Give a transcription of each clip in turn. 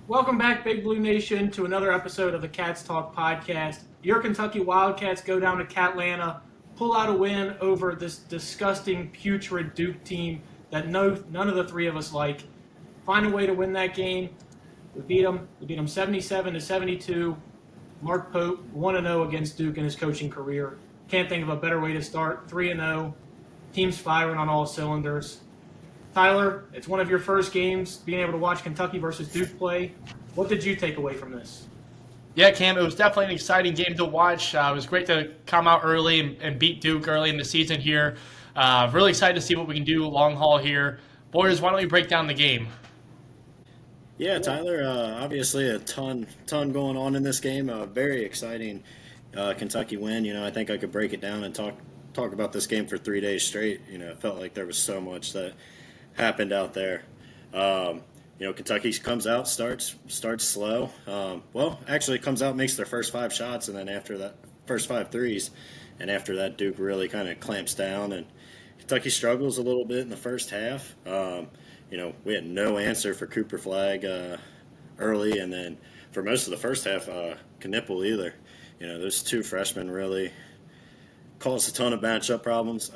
Welcome back, Big Blue Nation, to another episode of the Cats Talk podcast. Your Kentucky Wildcats go down to Catlanta, pull out a win over this disgusting, putrid Duke team that none of the three of us like. Find a way to win that game. We beat them. We beat them 77-72. Mark Pope 1-0 against Duke in his coaching career. Can't think of a better way to start. 3-0. Team's firing on all cylinders. Tyler, it's one of your first games being able to watch Kentucky versus Duke play. What did you take away from this? Yeah, Cam, it was definitely an exciting game to watch. It was great to come out early and beat Duke early in the season here. Really excited to see what we can do long haul here. Boys, why don't we break down the game? Yeah, Tyler. Obviously, a ton going on in this game. A very exciting Kentucky win. I think I could break it down and talk about this game for 3 days straight. It felt like there was so much that happened out there. Kentucky comes out, starts slow. Actually comes out, makes their first five shots, and then after that, first five threes, and after that, Duke really kind of clamps down, and Kentucky struggles a little bit in the first half. We had no answer for Cooper Flag early, and then for most of the first half, Knipple either. Those two freshmen really caused a ton of matchup problems.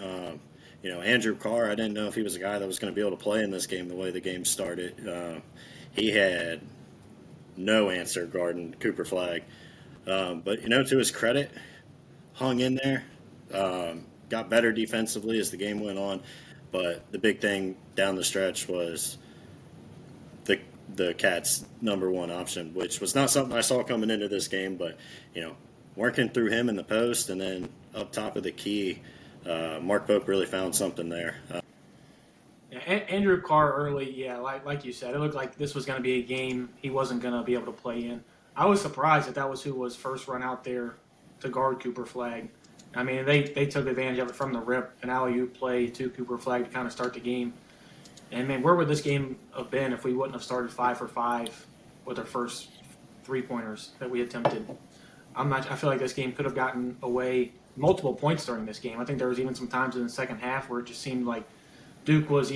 Andrew Carr, I didn't know if he was a guy that was going to be able to play in this game the way the game started. He had no answer guarding Cooper Flag. But to his credit, hung in there, got better defensively as the game went on. But the big thing down the stretch was the Cats' number one option, which was not something I saw coming into this game. But, working through him in the post and then up top of the key, Mark Pope really found something there. Andrew Carr early, like you said, it looked like this was going to be a game he wasn't going to be able to play in. I was surprised that was who was first run out there to guard Cooper Flag. I mean, they took advantage of it from the rip, an alley-oop play to Cooper Flag to kind of start the game. And, man, where would this game have been if we wouldn't have started 5 for 5 with our first three-pointers that we attempted? I feel like this game could have gotten away multiple points during this game. I think there was even some times in the second half where it just seemed like Duke was,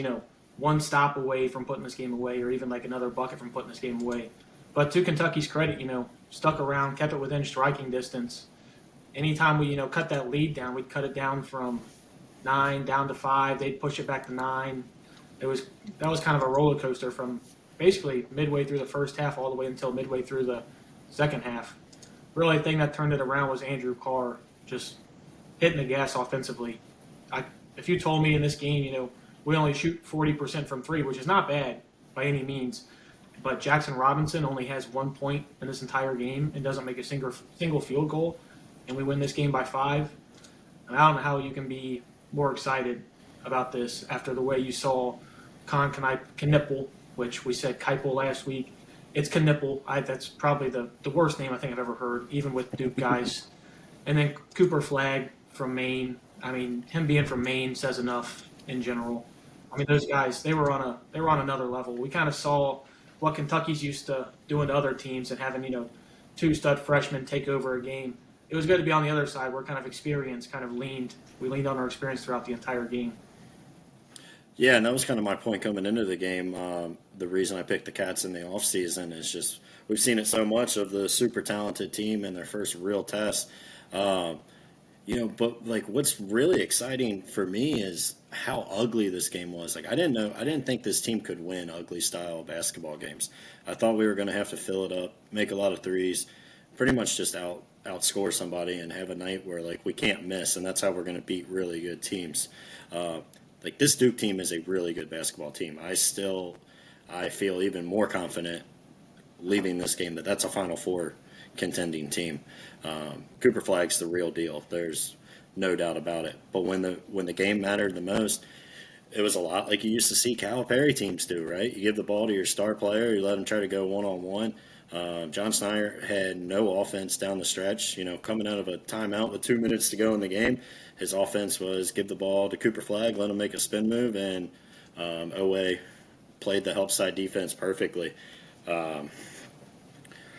one stop away from putting this game away, or even like another bucket from putting this game away. But to Kentucky's credit, stuck around, kept it within striking distance. Anytime we, cut that lead down, we'd cut it down from 9 down to 5. They'd push it back to 9. That was kind of a roller coaster from basically midway through the first half all the way until midway through the second half. Really, the thing that turned it around was Andrew Carr just hitting the gas offensively. If you told me in this game, we only shoot 40% from three, which is not bad by any means, but Jackson Robinson only has 1 point in this entire game and doesn't make a single field goal, and we win this game by 5. And I don't know how you can be more excited about this after the way you saw Knipple, which we said Keipel last week. It's Knipple. That's probably the worst name I think I've ever heard, even with Duke guys. And then Cooper Flag from Maine. I mean, him being from Maine says enough in general. I mean, those guys, they were on another level. We kind of saw what Kentucky's used to doing to other teams and having, two stud freshmen take over a game. It was good to be on the other side where kind of experience kind of leaned. We leaned on our experience throughout the entire game. Yeah, and that was kind of my point coming into the game. The reason I picked the Cats in the offseason is just we've seen it so much of the super talented team in their first real test. But like what's really exciting for me is how ugly this game was. Like I didn't think this team could win ugly style basketball games. I thought we were going to have to fill it up, make a lot of threes, pretty much just outscore somebody and have a night where like we can't miss, and that's how we're going to beat really good teams. Like this Duke team is a really good basketball team. I feel even more confident leaving this game that that's a Final Four contending team. Cooper Flag's the real deal. There's no doubt about it. But when the game mattered the most, it was a lot like you used to see Calipari teams do, right? You give the ball to your star player, you let him try to go one-on-one. John Snyder had no offense down the stretch. Coming out of a timeout with 2 minutes to go in the game, his offense was give the ball to Cooper Flag, let him make a spin move, and Owe played the help side defense perfectly.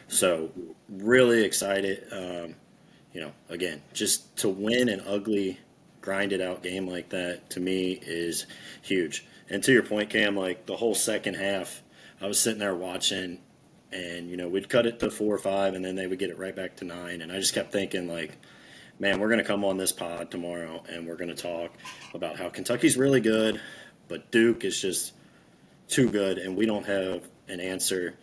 So really excited. Again, just to win an ugly, grinded out game like that to me is huge. And to your point, Cam, like the whole second half, I was sitting there watching, and we'd cut it to 4 or 5, and then they would get it right back to 9. And I just kept thinking, like, man, we're going to come on this pod tomorrow, and we're going to talk about how Kentucky's really good, but Duke is just too good, and we don't have an answer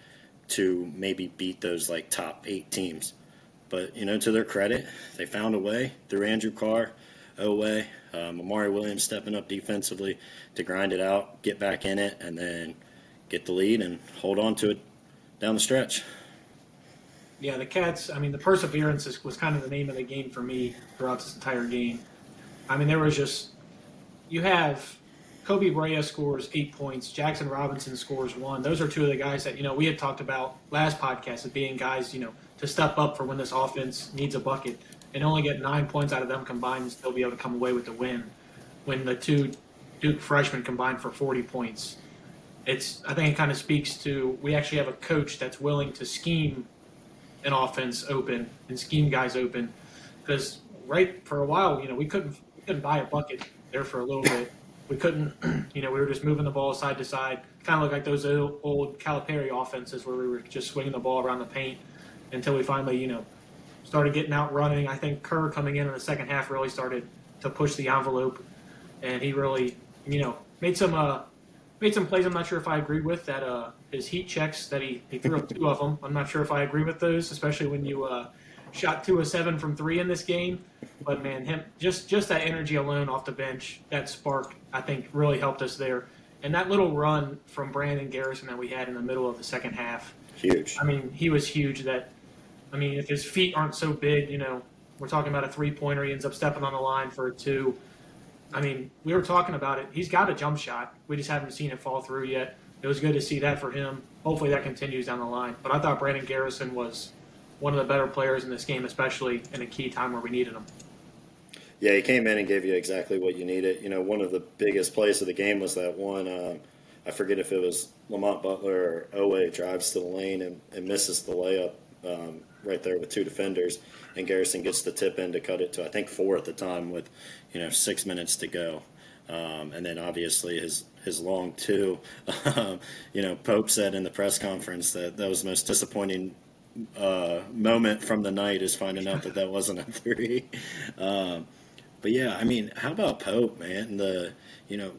to maybe beat those like top 8 teams. But to their credit, they found a way through Andrew Carr, Oweh, Amari Williams stepping up defensively to grind it out, get back in it, and then get the lead and hold on to it down the stretch. Yeah, the Cats, I mean, the perseverance was kind of the name of the game for me throughout this entire game. I mean, there was just, you have Kobe Brea scores 8 points, Jackson Robinson scores 1. Those are two of the guys that, we had talked about last podcast as being guys, to step up for when this offense needs a bucket, and only get 9 points out of them combined and still be able to come away with the win when the two Duke freshmen combined for 40 points. I think it kind of speaks to, we actually have a coach that's willing to scheme an offense open and scheme guys open, because right for a while, we couldn't buy a bucket there for a little bit. We couldn't, we were just moving the ball side to side, kind of looked like those old Calipari offenses where we were just swinging the ball around the paint until we finally, started getting out running. I think Kerr coming in the second half really started to push the envelope, and he really, made some plays. I'm not sure if I agree with that. His heat checks that he threw up 2 of them. I'm not sure if I agree with those, especially when you shot 2 of 7 from 3 in this game. But man, him just that energy alone off the bench, that spark, I think really helped us there. And that little run from Brandon Garrison that we had in the middle of the second half, huge. I mean, he was huge. If his feet aren't so big, we're talking about a 3-pointer. He ends up stepping on the line for a 2. I mean, we were talking about it. He's got a jump shot. We just haven't seen it fall through yet. It was good to see that for him. Hopefully that continues down the line. But I thought Brandon Garrison was one of the better players in this game, especially in a key time where we needed him. Yeah, he came in and gave you exactly what you needed. One of the biggest plays of the game was that one, I forget if it was Lamont Butler or Oweh drives to the lane and misses the layup right there with 2 defenders, and Garrison gets the tip in to cut it to, I think, 4 at the time with, 6 minutes to go. And then obviously his long 2. Pope said in the press conference that was the most disappointing moment from the night, is finding out that wasn't a 3. But yeah, I mean, how about Pope, man? The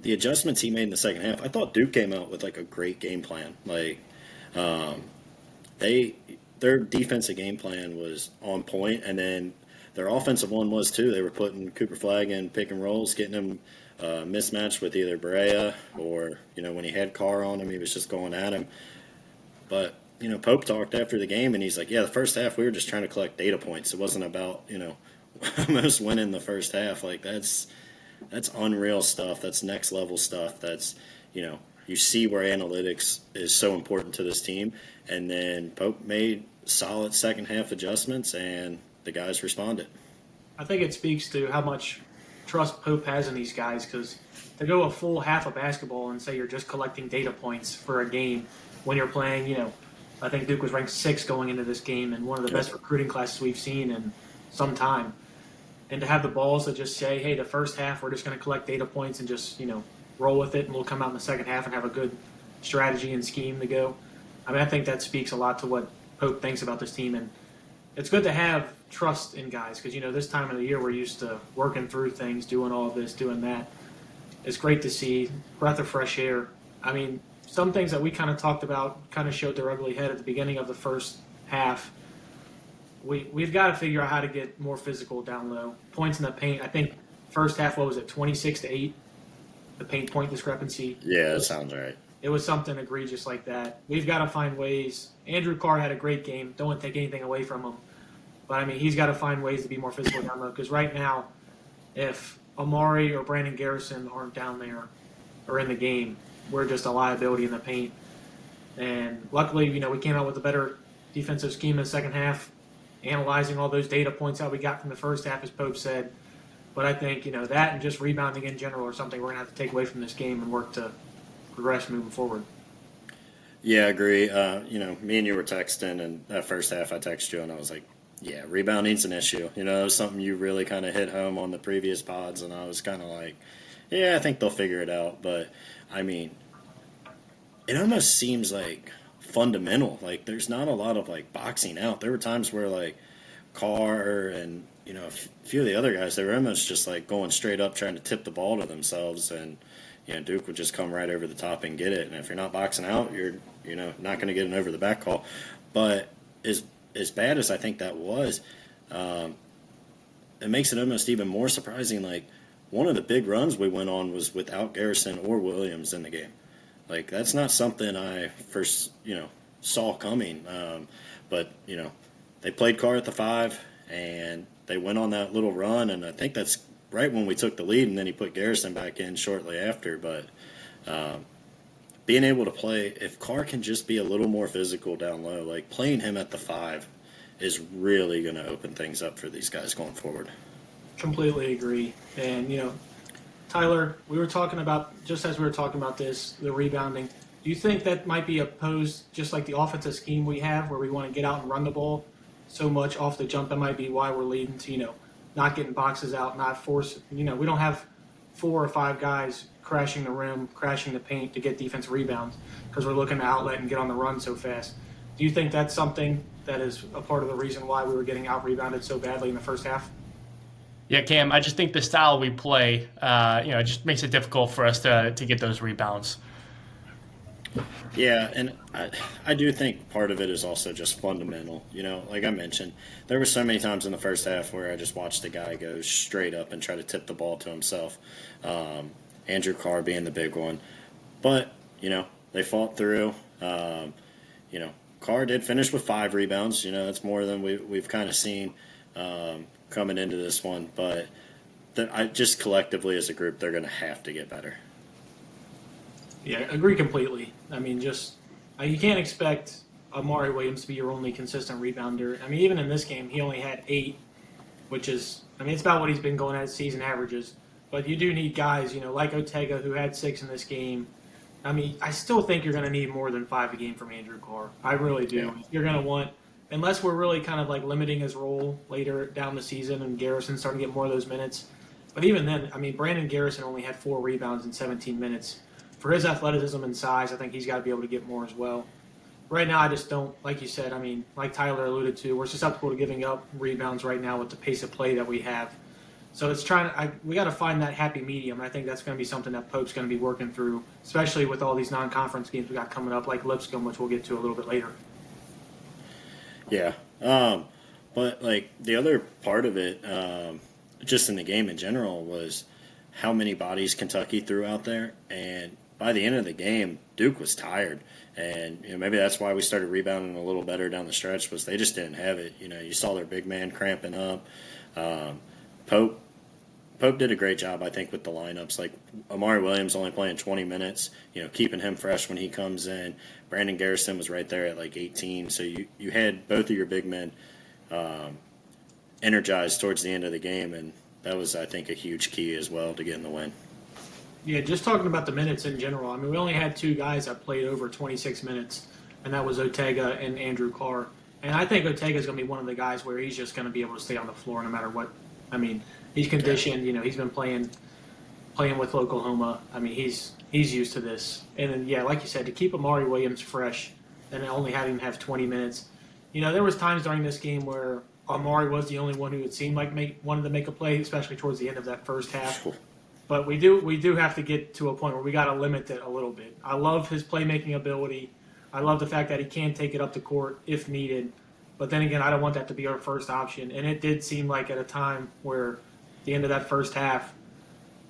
adjustments he made in the second half. I thought Duke came out with like a great game plan. Like, their defensive game plan was on point, and then their offensive one was too. They were putting Cooper Flagg in pick and rolls, getting him mismatched with either Barea or when he had Carr on him, he was just going at him. But Pope talked after the game, and he's like, "Yeah, the first half we were just trying to collect data points. It wasn't about almost winning the first half. Like that's unreal stuff. That's next level stuff. That's you see where analytics is so important to this team." And then Pope made solid second half adjustments, and the guys responded. I think it speaks to how much trust Pope has in these guys, because to go a full half of basketball and say you're just collecting data points for a game when you're playing, I think Duke was ranked 6th going into this game and one of the best recruiting classes we've seen in some time. And to have the balls to just say, hey, the first half we're just going to collect data points and just, roll with it, and we'll come out in the second half and have a good strategy and scheme to go. I mean, I think that speaks a lot to what Pope thinks about this team. And it's good to have trust in guys because, this time of the year we're used to working through things, doing all of this, doing that. It's great to see. Breath of fresh air. I mean, some things that we kind of talked about kind of showed their ugly head at the beginning of the first half. We've got to figure out how to get more physical down low. Points in the paint. I think first half, 26-8, the paint point discrepancy. Yeah, that sounds right. It was something egregious like that. We've got to find ways. Andrew Carr had a great game. Don't want to take anything away from him. But, I mean, he's got to find ways to be more physical down low because right now, if Amari or Brandon Garrison aren't down there or in the game, we're just a liability in the paint. And luckily, we came out with a better defensive scheme in the second half, analyzing all those data points that we got from the first half, as Pope said. But I think, that and just rebounding in general are something we're going to have to take away from this game and work to progress moving forward. Yeah, I agree. Me and you were texting, and that first half I texted you, and I was like, yeah, rebounding's an issue. It was something you really kind of hit home on the previous pods, and I was kind of like, yeah, I think they'll figure it out. But, I mean, it almost seems like fundamental. Like, there's not a lot of like boxing out. There were times where like Carr and a few of the other guys, they were almost just like going straight up trying to tip the ball to themselves, and Duke would just come right over the top and get it. And if you're not boxing out, you're not going to get an over the back call. But as bad as I think that was, it makes it almost even more surprising. Like, one of the big runs we went on was without Garrison or Williams in the game. Like, that's not something I first, saw coming. But they played Carr at the 5, and they went on that little run, and I think that's right when we took the lead, and then he put Garrison back in shortly after. But being able to play, if Carr can just be a little more physical down low, like playing him at the 5 is really going to open things up for these guys going forward. Completely agree. And, Tyler, we were talking about, just as we were talking about this, the rebounding, do you think that might be opposed, just like the offensive scheme we have, where we want to get out and run the ball so much off the jump? That might be why we're leading to, not getting boxes out, not force. We don't have 4 or 5 guys crashing the rim, crashing the paint to get defense rebounds because we're looking to outlet and get on the run so fast. Do you think that's something that is a part of the reason why we were getting out-rebounded so badly in the first half? Yeah, Cam, I just think the style we play, it just makes it difficult for us to get those rebounds. Yeah, and I do think part of it is also just fundamental. Like I mentioned, there were so many times in the first half where I just watched the guy go straight up and try to tip the ball to himself. Andrew Carr being the big one. But, they fought through. Carr did finish with 5 rebounds. That's more than we've kind of seen coming into this one. But I just collectively as a group, they're going to have to get better. Yeah, agree completely. I mean, you can't expect Amari Williams to be your only consistent rebounder. I mean, even in this game, he only had 8, which is, it's about what he's been going at season averages. But you do need guys, like Ortega, who had 6 in this game. I still think you're going to need more than 5 a game from Andrew Carr. I really do. Yeah. You're going to want, unless we're really kind of like limiting his role later down the season and Garrison starting to get more of those minutes. But even then, Brandon Garrison only had 4 rebounds in 17 minutes. For his athleticism and size, I think he's got to be able to get more as well. Right now, I just don't, like you said, like Tyler alluded to, we're susceptible to giving up rebounds right now with the pace of play that we have. So it's we got to find that happy medium. And I think that's going to be something that Pope's going to be working through, especially with all these non-conference games we got coming up, like Lipscomb, which we'll get to a little bit later. Yeah. But like the other part of it, just in the game in general, was how many bodies Kentucky threw out there. And by the end of the game, Duke was tired. And maybe that's why we started rebounding a little better down the stretch, was they just didn't have it. You saw their big man cramping up. Pope did a great job, I think, with the lineups. Like Amari Williams only playing 20 minutes, keeping him fresh when he comes in. Brandon Garrison was right there at like 18. So you had both of your big men energized towards the end of the game, and that was, I think, a huge key as well to getting the win. Yeah, just talking about the minutes in general. We only had 2 guys that played over 26 minutes, and that was Ortega and Andrew Carr. And I think Ortega's going to be one of the guys where he's just going to be able to stay on the floor no matter what. He's conditioned. He's been playing with Oklahoma. He's used to this. And then, yeah, like you said, to keep Amari Williams fresh and only having him have 20 minutes. There was times during this game where Amari was the only one who it seemed like wanted to make a play, especially towards the end of that first half. But we do have to get to a point where we got to limit it a little bit. I love his playmaking ability. I love the fact that he can take it up the court if needed. But then again, I don't want that to be our first option. And it did seem like at a time where at the end of that first half,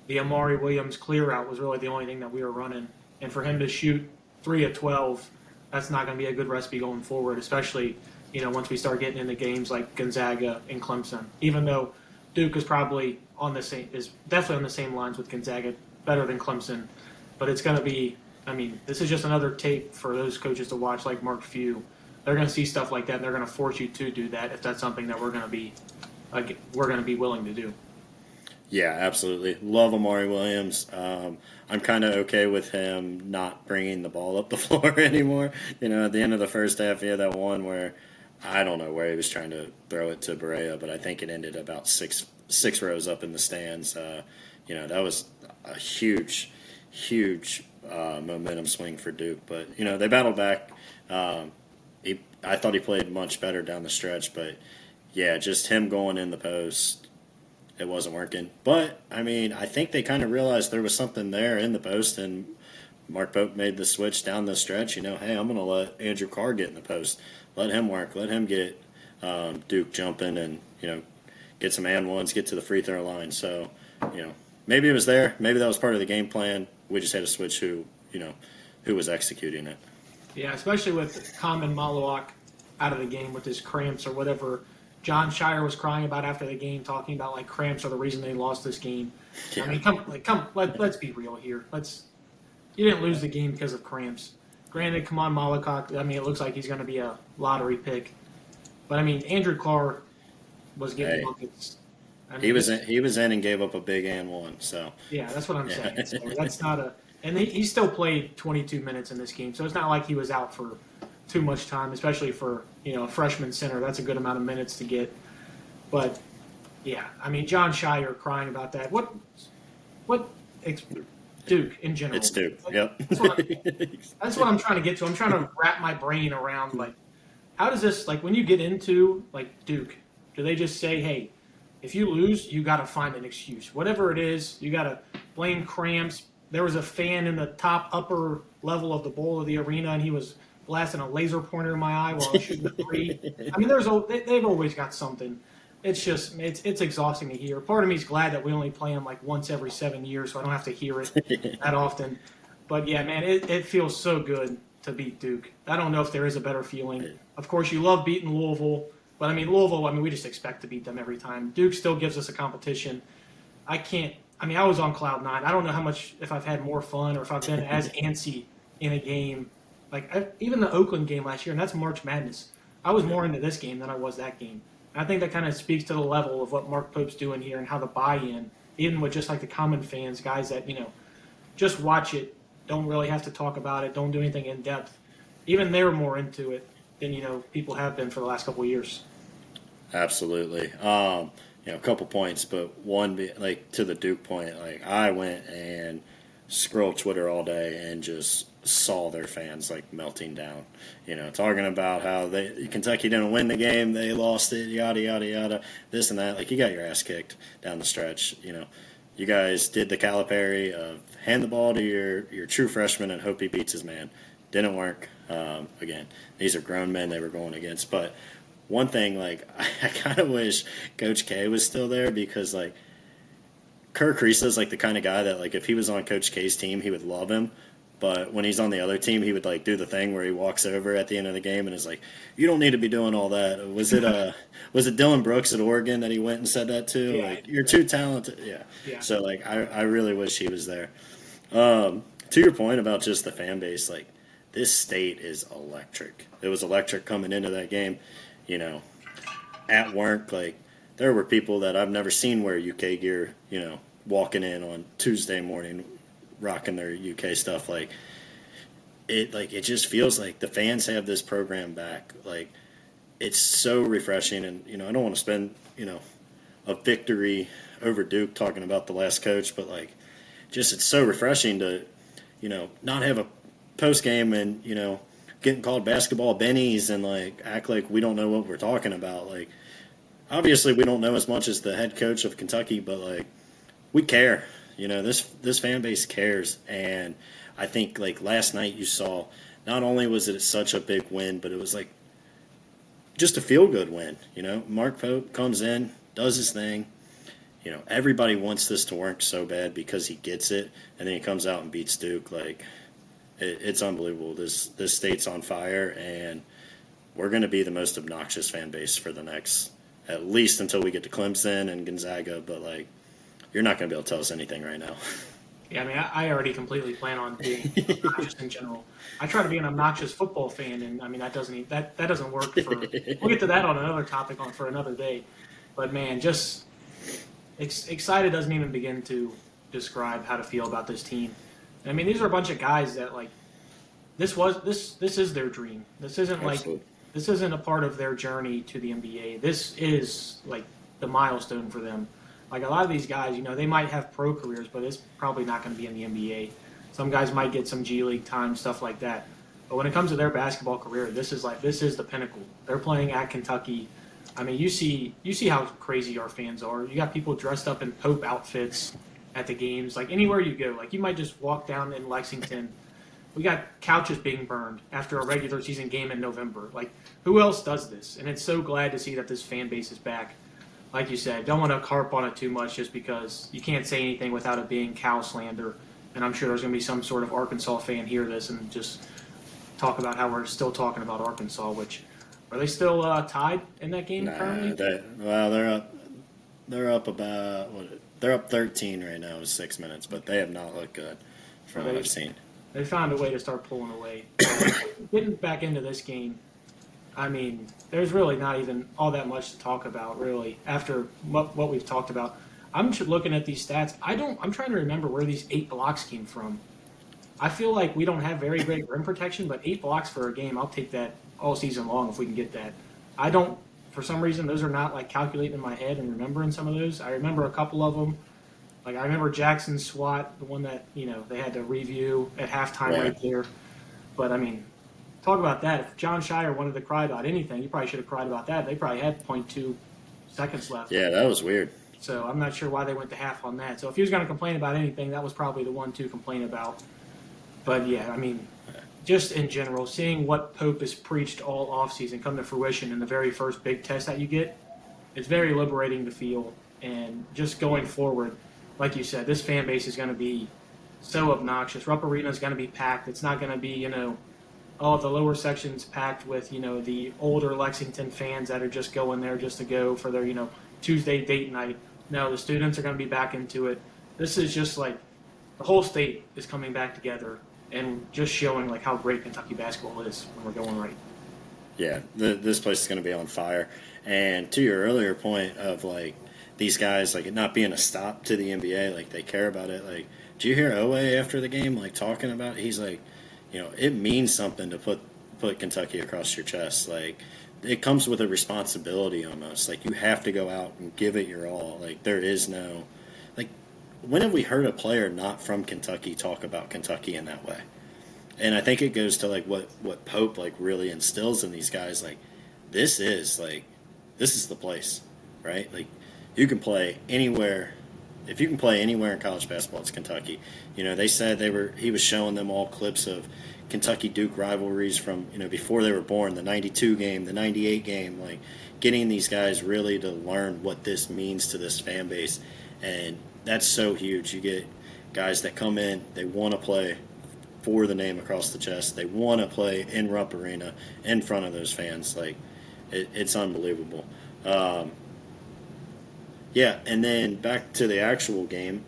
the Amari Williams clear out was really the only thing that we were running. And for him to shoot 3 of 12, that's not going to be a good recipe going forward, especially once we start getting into games like Gonzaga and Clemson. Even though Duke is definitely on the same lines with Gonzaga, better than Clemson. But it's going to be, this is just another tape for those coaches to watch, like Mark Few. They're going to see stuff like that, and they're going to force you to do that if that's something that we're going to be willing to do. Yeah, absolutely. Love Amari Williams. I'm kind of okay with him not bringing the ball up the floor anymore. At the end of the first half, he had that one where I don't know where he was trying to throw it to Berea, but I think it ended about six rows up in the stands. That was a huge momentum swing for Duke. But, they battled back. I thought he played much better down the stretch, but yeah, just him going in the post, it wasn't working. But I mean, I think they kind of realized there was something there in the post, and Mark Pope made the switch down the stretch. You know, hey, I'm going to let Andrew Carr get in the post, let him work, let him get Duke jumping, and get some and ones, get to the free throw line. So maybe it was there, maybe that was part of the game plan. We just had to switch who was executing it. Yeah, especially with Common Malawak out of the game with his cramps or whatever John Shire was crying about after the game, talking about like cramps are the reason they lost this game. Yeah. I mean, let's be real here. You didn't lose the game because of cramps. Granted, Kaman Malawak, I mean, it looks like he's going to be a lottery pick, but I mean, Andrew Carr was getting buckets. I mean, he was in and gave up a big and one. So yeah, that's what I'm saying. So that's not a. And he still played 22 minutes in this game, so it's not like he was out for too much time, especially for a freshman center. That's a good amount of minutes to get. But yeah, I mean, John Shire crying about that. What Duke in general? It's Duke. Yep. That's what I'm trying to get to. I'm trying to wrap my brain around like, how does this when you get into like Duke, do they just say, hey, if you lose, you got to find an excuse, whatever it is, you got to blame cramps. There was a fan in the upper level of the bowl of the arena, and he was blasting a laser pointer in my eye while I was shooting a three. I mean, they've always got something. It's just it's exhausting to hear. Part of me is glad that we only play them like once every 7 years, so I don't have to hear it that often. But yeah, man, it feels so good to beat Duke. I don't know if there is a better feeling. Of course, you love beating Louisville, but I mean Louisville. I mean we just expect to beat them every time. Duke still gives us a competition. I was on cloud nine. I don't know how much, if I've had more fun or if I've been as antsy in a game. Even the Oakland game last year, and that's March Madness. I was more into this game than I was that game. I think that kind of speaks to the level of what Mark Pope's doing here and how the buy-in, even with just like the common fans, guys that, just watch it, don't really have to talk about it, don't do anything in depth. Even they're more into it than, people have been for the last couple of years. Absolutely. A couple points, but one, to the Duke point, I went and scrolled Twitter all day and just saw their fans melting down, talking about how Kentucky didn't win the game, they lost it, yada yada yada, this and that. You got your ass kicked down the stretch. You guys did the Calipari of hand the ball to your true freshman and hope he beats his man. Didn't work. Again, these are grown men they were going against, but. One thing, I kind of wish Coach K was still there because, Kerr Kriisa is, the kind of guy that, if he was on Coach K's team, he would love him. But when he's on the other team, he would, do the thing where he walks over at the end of the game and is like, you don't need to be doing all that. Was it Dylan Brooks at Oregon that he went and said that to? Yeah, you're too talented. Yeah. So, I really wish he was there. To your point about just the fan base, this state is electric. It was electric coming into that game. At work, there were people that I've never seen wear UK gear, walking in on Tuesday morning, rocking their UK stuff. It just feels like the fans have this program back. It's so refreshing, and I don't want to spend a victory over Duke talking about the last coach, but it's so refreshing to not have a post game and getting called basketball bennies and act like we don't know what we're talking about. Obviously we don't know as much as the head coach of Kentucky, but we care. This fan base cares, and I think last night you saw not only was it such a big win, but it was just a feel good win. Mark Pope comes in, does his thing. Everybody wants this to work so bad because he gets it, and then he comes out and beats Duke. It's unbelievable. This state's on fire, and we're going to be the most obnoxious fan base for the next, at least until we get to Clemson and Gonzaga. But you're not going to be able to tell us anything right now. Yeah, I mean, I already completely plan on being obnoxious in general. I try to be an obnoxious football fan, and I mean that doesn't work. We'll get to that on another topic for another day. But man, just excited doesn't even begin to describe how to feel about this team. I mean, these are a bunch of guys that this is their dream. This isn't this isn't a part of their journey to the NBA. This is the milestone for them. A lot of these guys, they might have pro careers, but it's probably not going to be in the NBA. Some guys might get some G League time, stuff like that. But when it comes to their basketball career, this is the pinnacle. They're playing at Kentucky. I mean, you see how crazy our fans are. You got people dressed up in Pope outfits at the games. Like anywhere you go, like you might just walk down in Lexington. We got couches being burned after a regular season game in November. Like, who else does this? And it's so glad to see that this fan base is back. Like you said, don't want to harp on it too much just because you can't say anything without it being cow slander. And I'm sure there's going to be some sort of Arkansas fan hear this and just talk about how we're still talking about Arkansas, which are they still tied in that game currently? They're up about they're up 13 right now with 6 minutes, but they have not looked good from what I've seen. They found a way to start pulling away. Getting back into this game, I mean, there's really not even all that much to talk about, really, after what we've talked about. I'm looking at these stats. I'm trying to remember where these 8 blocks came from. I feel like we don't have very great rim protection, but 8 blocks for a game, I'll take that all season long if we can get that. I don't, for some reason, those are not like calculating in my head and remembering some of those. I remember a couple of them. Like, I remember Jackson's SWAT, the one that, they had to review at halftime right there. But, I mean, talk about that. If John Shire wanted to cry about anything, he probably should have cried about that. They probably had 0.2 seconds left. Yeah, that was weird. So I'm not sure why they went to half on that. So if he was going to complain about anything, that was probably the one to complain about. But, yeah, I mean, just in general, seeing what Pope has preached all offseason come to fruition in the very first big test that you get, it's very liberating to feel. And just going forward, like you said, this fan base is going to be so obnoxious. Rupp Arena is going to be packed. It's not going to be, the lower sections packed with, the older Lexington fans that are just going there just to go for their, Tuesday date night. No, the students are going to be back into it. This is just like the whole state is coming back together and just showing like how great Kentucky basketball is when we're going right. Yeah, this place is going to be on fire. And to your earlier point of like these guys like it not being a stop to the NBA, like they care about it. Like, did you hear Owe after the game like talking about it? He's like, it means something to put Kentucky across your chest. Like, it comes with a responsibility almost. Like, you have to go out and give it your all. Like, there is no – like, when have we heard a player not from Kentucky talk about Kentucky in that way? And I think it goes to, like, what Pope, like, really instills in these guys. Like, this is the place, right? Like, you can play anywhere. If you can play anywhere in college basketball, it's Kentucky. They said he was showing them all clips of Kentucky-Duke rivalries from, before they were born, the 92 game, the 98 game, like getting these guys really to learn what this means to this fan base. And that's so huge. You get guys that come in, they want to play for the name across the chest. They want to play in Rupp Arena in front of those fans. Like, it's unbelievable. Yeah, and then back to the actual game,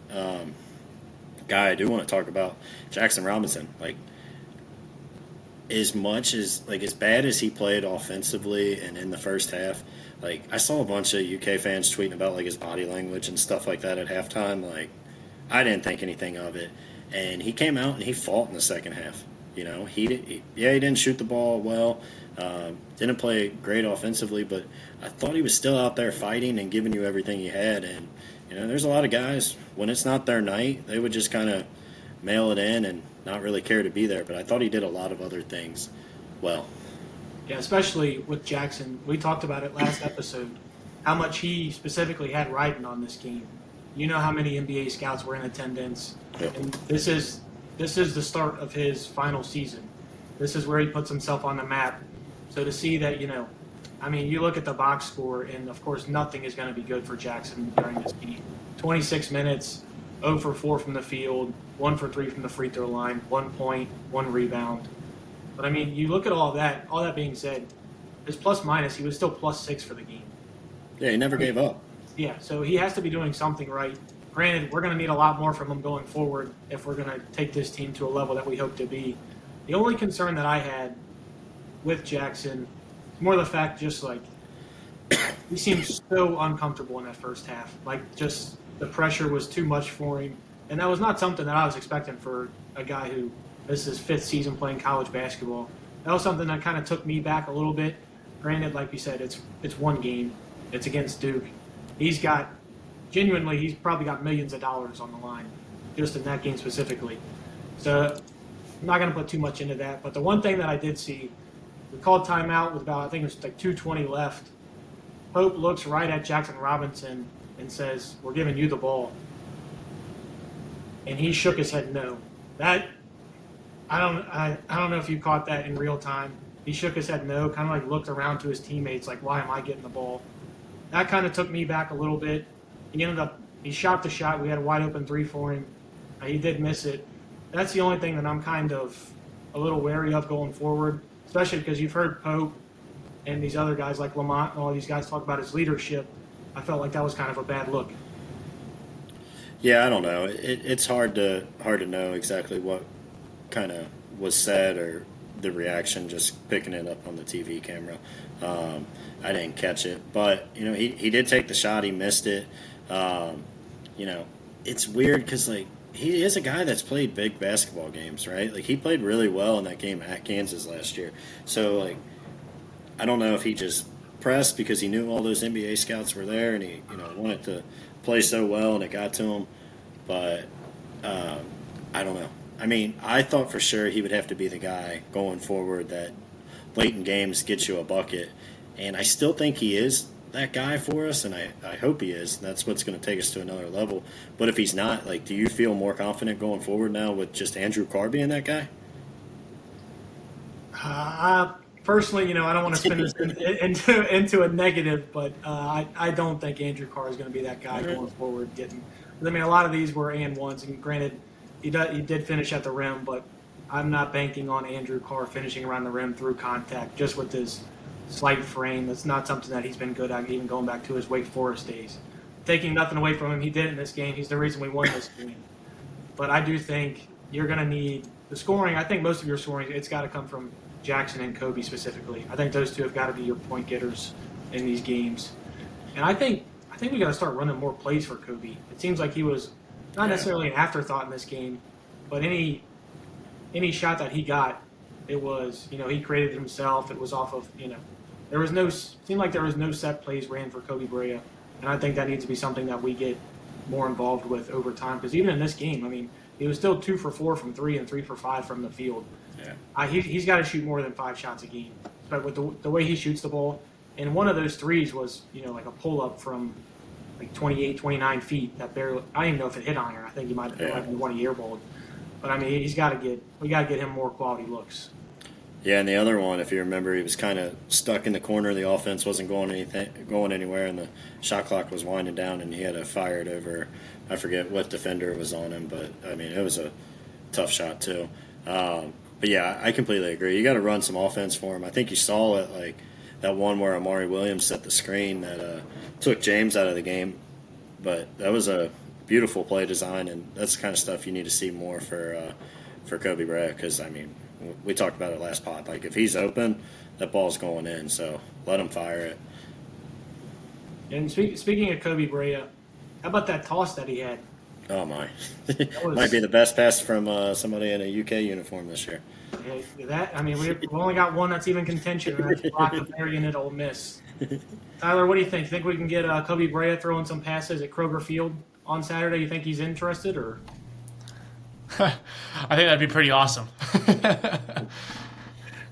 guy I do want to talk about, Jackson Robinson. Like, as bad as he played offensively and in the first half, like, I saw a bunch of UK fans tweeting about, like, his body language and stuff like that at halftime. Like, I didn't think anything of it. And he came out and he fought in the second half. He didn't shoot the ball well, didn't play great offensively, but I thought he was still out there fighting and giving you everything he had. And, there's a lot of guys, when it's not their night, they would just kind of mail it in and not really care to be there. But I thought he did a lot of other things well. Yeah, especially with Jackson. We talked about it last episode, how much he specifically had riding on this game. You know how many NBA scouts were in attendance. Yep. And this is the start of his final season. This is where he puts himself on the map. So to see that, you look at the box score, and of course nothing is going to be good for Jackson during this game. 26 minutes, 0 for 4 from the field, 1 for 3 from the free throw line, 1 point, 1 rebound. But you look at all that being said, his plus minus, he was still +6 for the game. Yeah, he never gave up. Yeah, so he has to be doing something right. Granted, we're going to need a lot more from him going forward if we're going to take this team to a level that we hope to be. The only concern that I had with Jackson is more the fact just like he seemed so uncomfortable in that first half. Like, just the pressure was too much for him. And that was not something that I was expecting for a guy who this is his 5th season playing college basketball. That was something that kind of took me back a little bit. Granted, like you said, it's one game. It's against Duke. He's probably got millions of dollars on the line just in that game specifically. So I'm not going to put too much into that. But the one thing that I did see, we called timeout with about, I think it was like 2:20 left. Pope looks right at Jackson Robinson and says, "We're giving you the ball." And he shook his head no. That I don't know if you caught that in real time. He shook his head no, kind of like looked around to his teammates like, "Why am I getting the ball?" That kind of took me back a little bit. He shot the shot. We had a wide open three for him. He did miss it. That's the only thing that I'm kind of a little wary of going forward, especially because you've heard Pope and these other guys like Lamont and all these guys talk about his leadership. I felt like that was kind of a bad look. Yeah, I don't know. It's hard to know exactly what kind of was said or the reaction. Just picking it up on the TV camera, I didn't catch it. But he did take the shot. He missed it. It's weird because like he is a guy that's played big basketball games, right? Like he played really well in that game at Kansas last year. So like I don't know if he just pressed because he knew all those NBA scouts were there and he wanted to play so well and it got to him. But I don't know. I mean, I thought for sure he would have to be the guy going forward that late in games gets you a bucket. And I still think he is that guy for us, and I hope he is. That's what's going to take us to another level. But if he's not, like, do you feel more confident going forward now with just Andrew Carr being that guy? Personally, I don't want to spin this into a negative, but I don't think Andrew Carr is going to be that guy going forward. I mean, a lot of these were and ones, and granted, he did finish at the rim, but I'm not banking on Andrew Carr finishing around the rim through contact just with his slight frame. That's not something that he's been good at, even going back to his Wake Forest days. Taking nothing away from him, he did in this game. He's the reason we won this game. But I do think you're going to need the scoring. I think most of your scoring, it's got to come from Jackson and Kobe specifically. I think those two have got to be your point getters in these games. And I think we got to start running more plays for Kobe. It seems like he was not necessarily an afterthought in this game, but any shot that he got, it was, he created it himself. It was off of, seemed like there was no set plays ran for Kobe Brea. And I think that needs to be something that we get more involved with over time. Because even in this game, I mean, he was still 2 for 4 from 3 and 3 for 5 from the field. Yeah. He's got to shoot more than 5 shots a game. But with the way he shoots the ball, and one of those threes was, like a pull-up from like 28, 29 feet that barely, I don't even know if it hit iron. I think he might have been one of airballed. But I mean, we got to get him more quality looks. Yeah, and the other one, if you remember, he was kind of stuck in the corner. The offense wasn't going anywhere, and the shot clock was winding down, and he had to fire it over. I forget what defender was on him, but I mean, it was a tough shot too. But yeah, I completely agree. You got to run some offense for him. I think you saw it, like that one where Amari Williams set the screen that took James out of the game. But that was a beautiful play design, and that's the kind of stuff you need to see more for Kobe Brea. Because I mean, we talked about it last pod. Like if he's open, that ball's going in. So let him fire it. And speaking of Kobe Brea, how about that toss that he had? Oh my! Might be the best pass from somebody in a UK uniform this year. We've only got one that's even contention, and that's Brock Marion at Ole Miss. Tyler, what do you think? Think we can get Kobe Brea throwing some passes at Kroger Field on Saturday? You think he's interested, or? I think that'd be pretty awesome.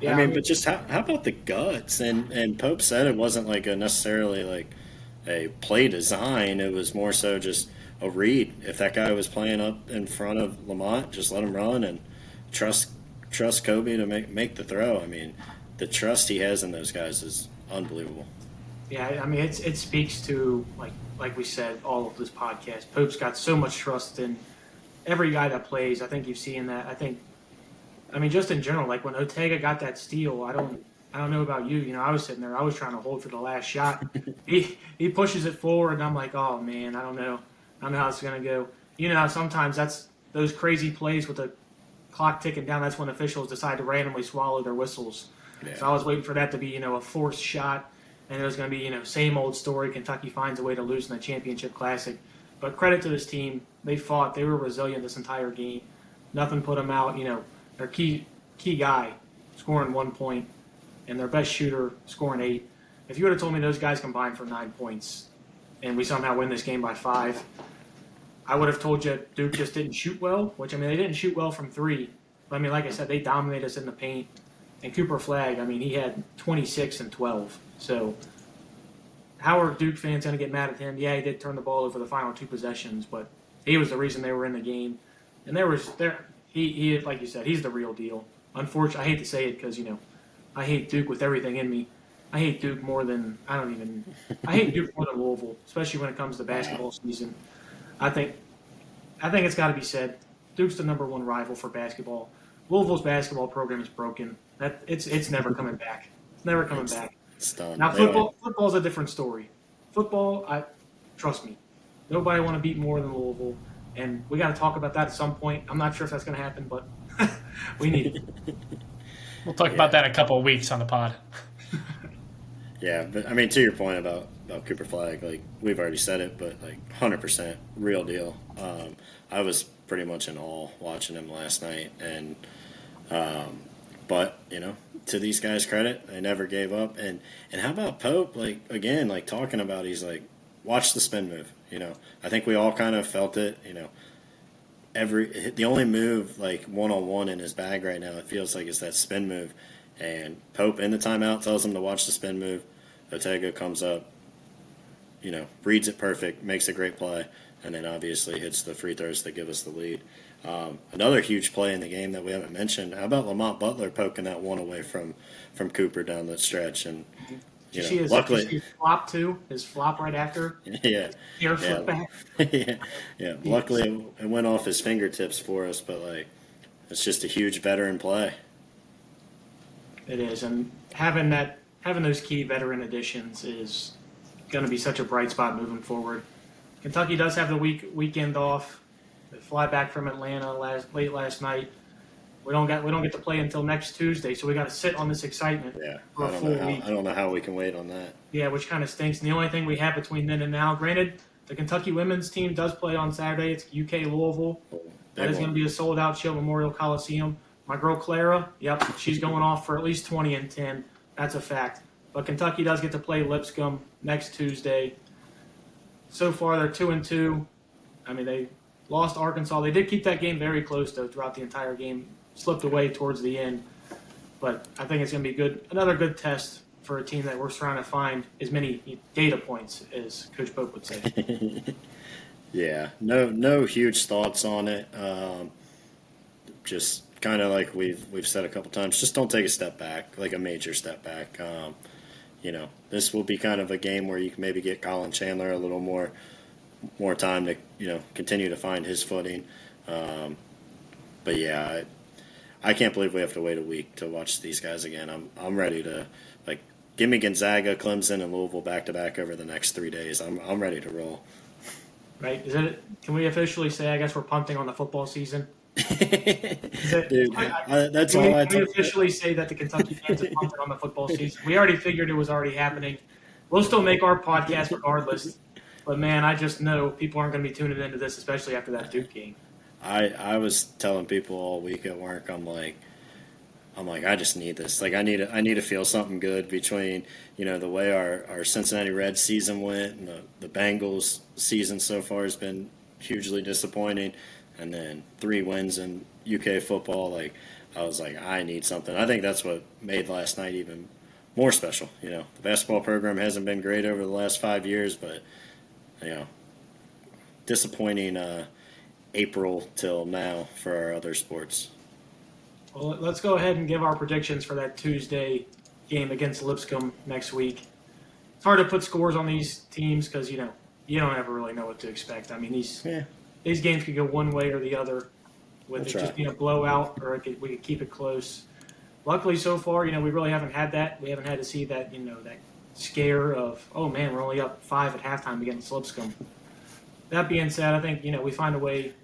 Yeah, I mean, but just how about the guts? And Pope said it wasn't like necessarily like a play design. It was more so just a read. If that guy was playing up in front of Lamont, just let him run and trust Kobe to make the throw. I mean, the trust he has in those guys is unbelievable. Yeah, I mean, it speaks to, like we said, all of this podcast. Pope's got so much trust in every guy that plays. I think you've seen that. I mean, just in general, like when Ortega got that steal, I don't know about you. I was sitting there. I was trying to hold for the last shot. He pushes it forward, and I'm like, oh, man, I don't know how it's going to go. How sometimes that's those crazy plays with the clock ticking down. That's when officials decide to randomly swallow their whistles. Yeah. So I was waiting for that to be, a forced shot, and it was going to be, same old story. Kentucky finds a way to lose in the championship classic. But credit to this team. They fought. They were resilient this entire game. Nothing put them out. Their key guy scoring 1 point and their best shooter scoring 8. If you would have told me those guys combined for 9 points and we somehow win this game by 5, I would have told you Duke just didn't shoot well, which, I mean, they didn't shoot well from 3, But, I mean, like I said, they dominated us in the paint. And Cooper Flagg, I mean, he had 26 and 12. So how are Duke fans going to get mad at him? Yeah, he did turn the ball over the final 2 possessions, but he was the reason they were in the game. And he like you said, he's the real deal. Unfortunately, I hate to say it because, I hate Duke with everything in me. I hate Duke more than I hate Duke more than Louisville, especially when it comes to basketball season. I think it's got to be said. Duke's the number 1 rival for basketball. Louisville's basketball program is broken. It's never coming back. It's never coming back. It's done. Now football's a different story. Football, trust me, nobody want to beat more than Louisville, and we got to talk about that at some point. I'm not sure if that's going to happen, but we need it. We'll talk about that in a couple of weeks on the pod. Yeah, but I mean, to your point about Cooper Flagg, like we've already said it, but like 100% real deal. I was pretty much in awe watching him last night, and but to these guys' credit, they never gave up. And how about Pope? Like again, like talking about, he's like, watch the spin move. I think we all kind of felt it. The only move like one-on-one in his bag right now, it feels like, is that spin move. And Pope in the timeout tells him to watch the spin move. Otega comes up, reads it perfect, makes a great play, and then obviously hits the free throws that give us the lead. Another huge play in the game that we haven't mentioned. How about Lamont Butler poking that one away from Cooper down the stretch? And luckily, his flop too. His flop right after. Yeah. Flip back. Yeah. Luckily, it went off his fingertips for us, but like, it's just a huge veteran play. It is, and having those key veteran additions is going to be such a bright spot moving forward. Kentucky does have the weekend off. They fly back from Atlanta late last night. We don't get to play until next Tuesday, so we got to sit on this excitement for a full week. I don't know how we can wait on that. Yeah, which kind of stinks. And the only thing we have between then and now, granted, the Kentucky women's team does play on Saturday. It's UK Louisville. That is going to be a sold-out Shield Memorial Coliseum. My girl Clara, yep, she's going off for at least 20 and 10. That's a fact. But Kentucky does get to play Lipscomb next Tuesday. So far, they're 2-2. I mean, they lost Arkansas. They did keep that game very close, though, throughout the entire game. Slipped away towards the end. But I think it's going to be good. Another good test for a team that we're trying to find as many data points, as Coach Pope would say. Yeah, no huge thoughts on it. Just kind of like we've said a couple times, just don't take a step back, like a major step back. This will be kind of a game where you can maybe get Colin Chandler a little more time to continue to find his footing. But yeah, I can't believe we have to wait a week to watch these guys again. I'm ready to give me Gonzaga, Clemson, and Louisville back to back over the next 3 days. I'm ready to roll. Right? Can we officially say? I guess we're punting on the football season. Dude, that's all I. Can we officially say that the Kentucky fans have punted on the football season? We already figured it was already happening. We'll still make our podcast regardless. But man, I just know people aren't going to be tuning into this, especially after that Duke game. I was telling people all week at work, I'm like, I just need this. Like, I need to feel something good between, the way our Cincinnati Reds season went, and the Bengals season so far has been hugely disappointing, and then 3 wins in UK football. Like, I was like, I need something. I think that's what made last night even more special. The basketball program hasn't been great over the last 5 years, but disappointing April till now for our other sports. Well, let's go ahead and give our predictions for that Tuesday game against Lipscomb next week. It's hard to put scores on these teams because, you don't ever really know what to expect. I mean, these games could go one way or the other, with it just being a blowout, or we could keep it close. Luckily, so far, we really haven't had that. We haven't had to see that, that scare of, oh, man, we're only up 5 at halftime against Lipscomb. That being said, I think, we find a way.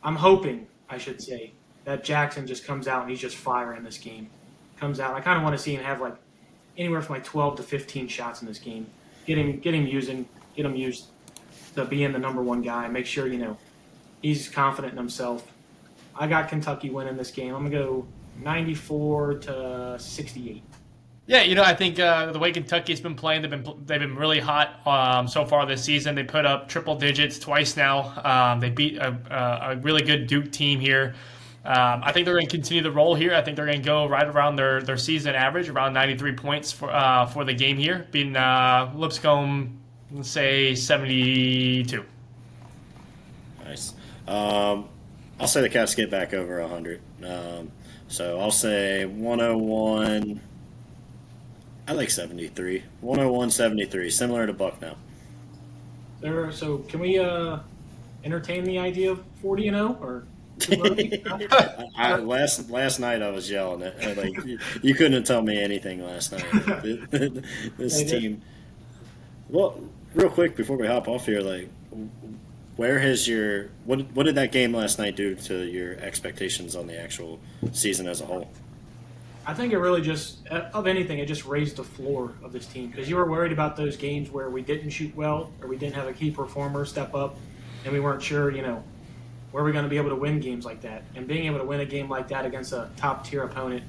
I'm hoping, I should say, that Jackson just comes out and he's just firing this game. Comes out. I kind of want to see him have anywhere from 12 to 15 shots in this game. Get him used to being the number one guy. Make sure he's confident in himself. I got Kentucky winning this game. I'm gonna go 94 to 68. Yeah, I think the way Kentucky's been playing, they've been really hot so far this season. They put up triple digits twice now. They beat a really good Duke team here. I think they're going to continue the roll here. I think they're going to go right around their season average, around 93 points for the game here, beating Lipscomb, let's say 72. Nice. I'll say the Cats get back over 100. So I'll say 101. I like 73. 101-73, similar to Bucknell. So can we entertain the idea of 40-0 or? Last night I was yelling at like you couldn't tell me anything last night. This team. Well, real quick before we hop off here, like, where has what did that game last night do to your expectations on the actual season as a whole? I think it really just, of anything, it just raised the floor of this team because you were worried about those games where we didn't shoot well or we didn't have a key performer step up, and we weren't sure, were we going to be able to win games like that. And being able to win a game like that against a top-tier opponent,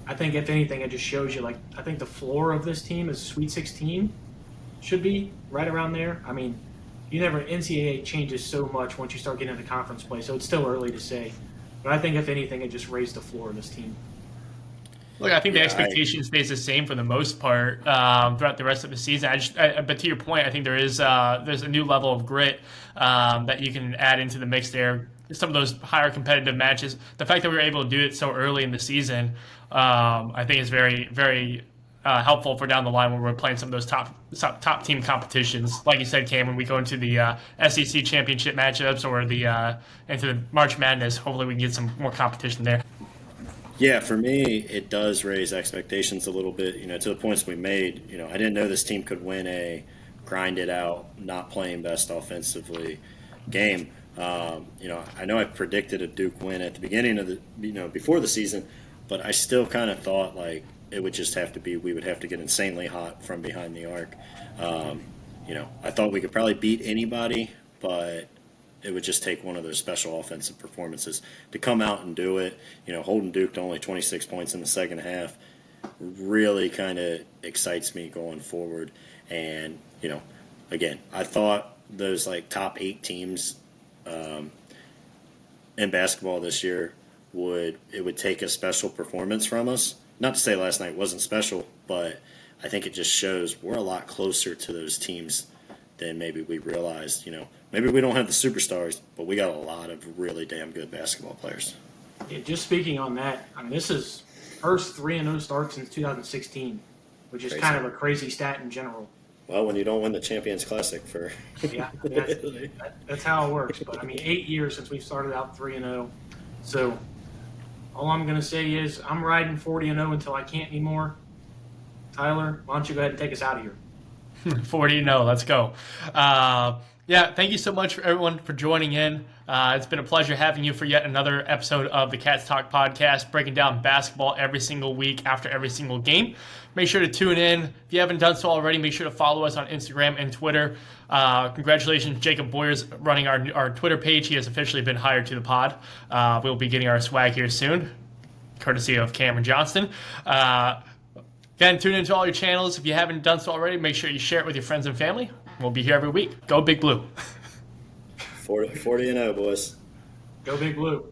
I think, if anything, it just shows you, I think the floor of this team is Sweet 16 should be right around there. I mean, NCAA changes so much once you start getting into conference play, so it's still early to say. But I think, if anything, it just raised the floor of this team. Look, I think the expectation stays the same for the most part throughout the rest of the season. But to your point, I think there's a new level of grit that you can add into the mix there. Some of those higher competitive matches. The fact that we were able to do it so early in the season, I think is very, very helpful for down the line when we're playing some of those top team competitions. Like you said, Cam, when we go into the SEC championship matchups or into the March Madness, hopefully we can get some more competition there. Yeah, for me, it does raise expectations a little bit, to the points we made. I didn't know this team could win a grind it out, not playing best offensively game. I know I predicted a Duke win at the beginning of before the season, but I still kind of thought it would just have to be, we would have to get insanely hot from behind the arc. I thought we could probably beat anybody, but it would just take one of those special offensive performances to come out and do it. Holding Duke to only 26 points in the second half really kind of excites me going forward. And, again, I thought those top 8 teams in basketball this year would take a special performance from us. Not to say last night wasn't special, but I think it just shows we're a lot closer to those teams than maybe we realized. Maybe we don't have the superstars, but we got a lot of really damn good basketball players. Yeah, just speaking on that, this is first 3-0 start since 2016, which is Crazy. kind of a crazy stat in general. Well, when you don't win the Champions Classic for Yeah, that's how it works. But 8 years since we've started out 3-0. So all I'm going to say is I'm riding 40-0 until I can't anymore. Tyler, why don't you go ahead and take us out of here? 40-0, let's go. Thank you so much for everyone for joining in. It's been a pleasure having you for yet another episode of the Cats Talk podcast, breaking down basketball every single week after every single game. Make sure to tune in. If you haven't done so already, make sure to follow us on Instagram and Twitter. Congratulations, Jacob Boyer's running our Twitter page. He has officially been hired to the pod. We'll be getting our swag here soon, courtesy of Cameron Johnston. Again, tune into all your channels. If you haven't done so already, make sure you share it with your friends and family. We'll be here every week. Go Big Blue. 40-0, boys. Go Big Blue.